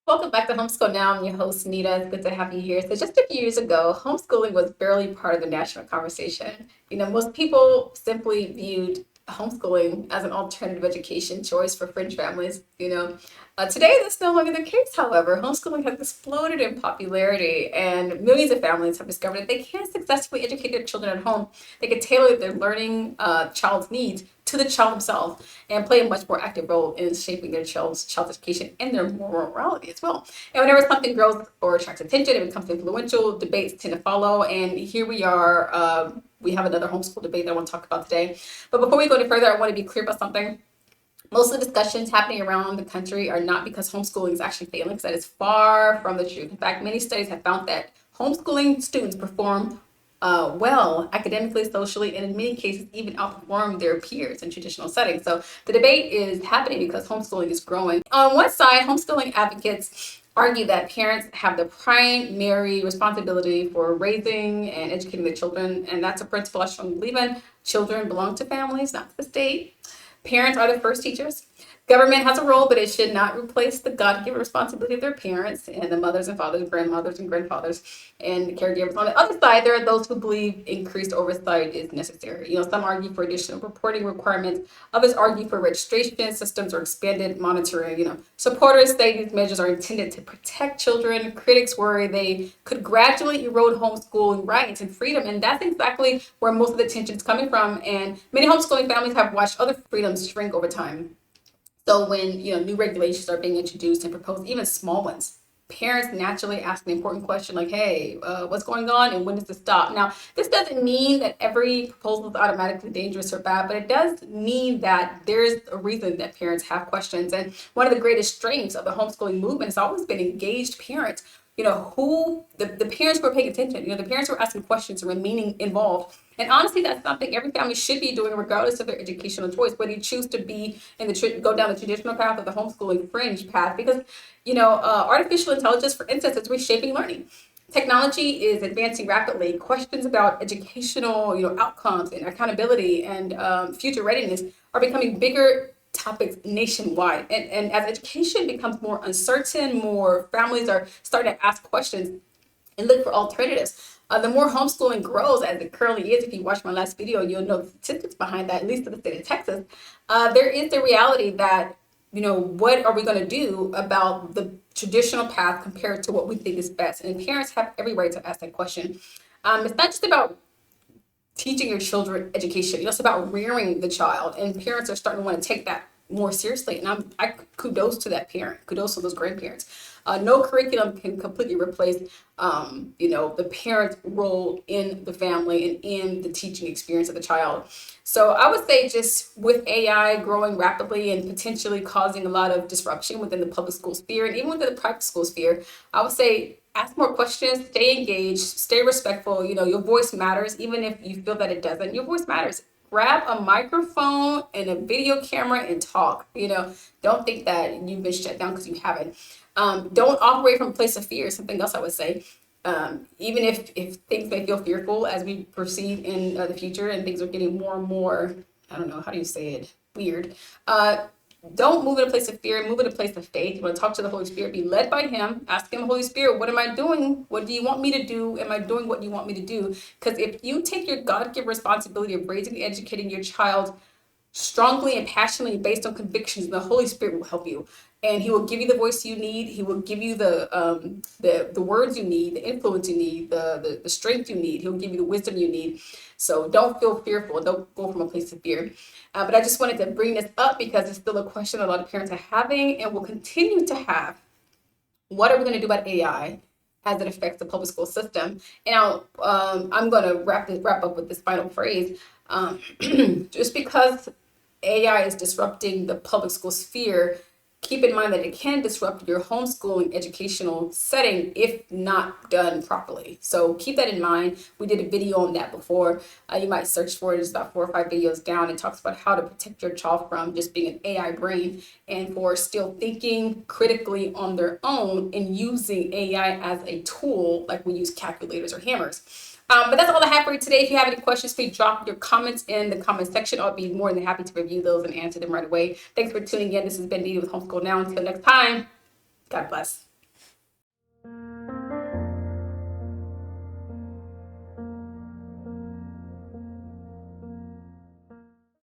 Welcome back to Homeschool Now. I'm your host, Nita. It's good to have you here. So, just a few years ago, homeschooling was barely part of the national conversation. Most people simply viewed homeschooling as an alternative education choice for fringe families. Today that's no longer the case. However, homeschooling has exploded in popularity, and millions of families have discovered that they can successfully educate their children at home. They can tailor their learning child's needs to the child themselves and play a much more active role in shaping their child's education and their moral morality as well. And whenever something grows or attracts attention, it becomes influential. Debates tend to follow, and here we are. We have another homeschool debate that I want to talk about today. But before we go any further, I want to be clear about something. Most of the discussions happening around the country are not because homeschooling is actually failing, because that is far from the truth. In fact, many studies have found that homeschooling students perform well academically, socially, and in many cases even outperform their peers in traditional settings. So the debate is happening because homeschooling is growing. On one side, homeschooling advocates argue that parents have the primary responsibility for raising and educating their children, and that's a principle I strongly believe in. Children belong to families, not to the state. Parents are the first teachers. Government has a role, but it should not replace the God-given responsibility of their parents and the mothers and fathers, grandmothers and grandfathers, and caregivers. On the other side, there are those who believe increased oversight is necessary. Some argue for additional reporting requirements. Others argue for registration systems or expanded monitoring. Supporters say these measures are intended to protect children. Critics worry they could gradually erode homeschooling rights and freedom, and that's exactly where most of the tension is coming from. And many homeschooling families have watched other freedoms shrink over time. So when new regulations are being introduced and proposed, even small ones, parents naturally ask an important question like, "Hey, what's going on, and when does this stop?" Now, this doesn't mean that every proposal is automatically dangerous or bad, but it does mean that there's a reason that parents have questions. And one of the greatest strengths of the homeschooling movement has always been engaged parents. Who the parents who are paying attention. The parents who are asking questions and remaining involved. And honestly, that's something every family should be doing, regardless of their educational choice. Whether you choose to be go down the traditional path or the homeschooling fringe path, because artificial intelligence, for instance, is reshaping learning. Technology is advancing rapidly. Questions about educational, outcomes and accountability and future readiness are becoming bigger topics nationwide. And as education becomes more uncertain, more families are starting to ask questions and look for alternatives. The more homeschooling grows, as it currently is, if you watch my last video, you'll know the statistics behind that, at least in the state of Texas. There is the reality that, what are we going to do about the traditional path compared to what we think is best? And parents have every right to ask that question. It's not just about teaching your children education. It's about rearing the child, and parents are starting to want to take that more seriously. And I kudos to that parent, kudos to those grandparents. No curriculum can completely replace, the parent's role in the family and in the teaching experience of the child. So I would say, just with AI growing rapidly and potentially causing a lot of disruption within the public school sphere and even within the private school sphere, I would say ask more questions, stay engaged, stay respectful. Your voice matters, even if you feel that it doesn't. Your voice matters. Grab a microphone and a video camera and talk. Don't think that you've been shut down because you haven't. Don't operate from a place of fear. Something else I would say. Even if things may feel fearful as we proceed in the future and things are getting more and more, I don't know, how do you say it? Weird. Don't move in a place of fear, move in a place of faith. You want to talk to the Holy Spirit, be led by Him. Ask Him, Holy Spirit, what am I doing? What do you want me to do? Am I doing what you want me to do? Because if you take your God-given responsibility of raising and educating your child strongly and passionately based on convictions, the Holy Spirit will help you. And He will give you the voice you need. He will give you the words you need, the influence you need, the strength you need. He'll give you the wisdom you need. So don't feel fearful. Don't go from a place of fear. But I just wanted to bring this up because it's still a question a lot of parents are having and will continue to have. What are we going to do about AI as it affects the public school system? And I'm going to wrap up with this final phrase. Just because AI is disrupting the public school sphere, keep in mind that it can disrupt your homeschooling educational setting if not done properly. So keep that in mind. We did a video on that before. You might search for it. It's about 4 or 5 videos down. It talks about how to protect your child from just being an AI brain and for still thinking critically on their own and using AI as a tool like we use calculators or hammers. But that's all I have for you today. If you have any questions, please drop your comments in the comment section. I'll be more than happy to review those and answer them right away. Thanks for tuning in. This has been Dee with Homeschool Now. Until next time, God bless.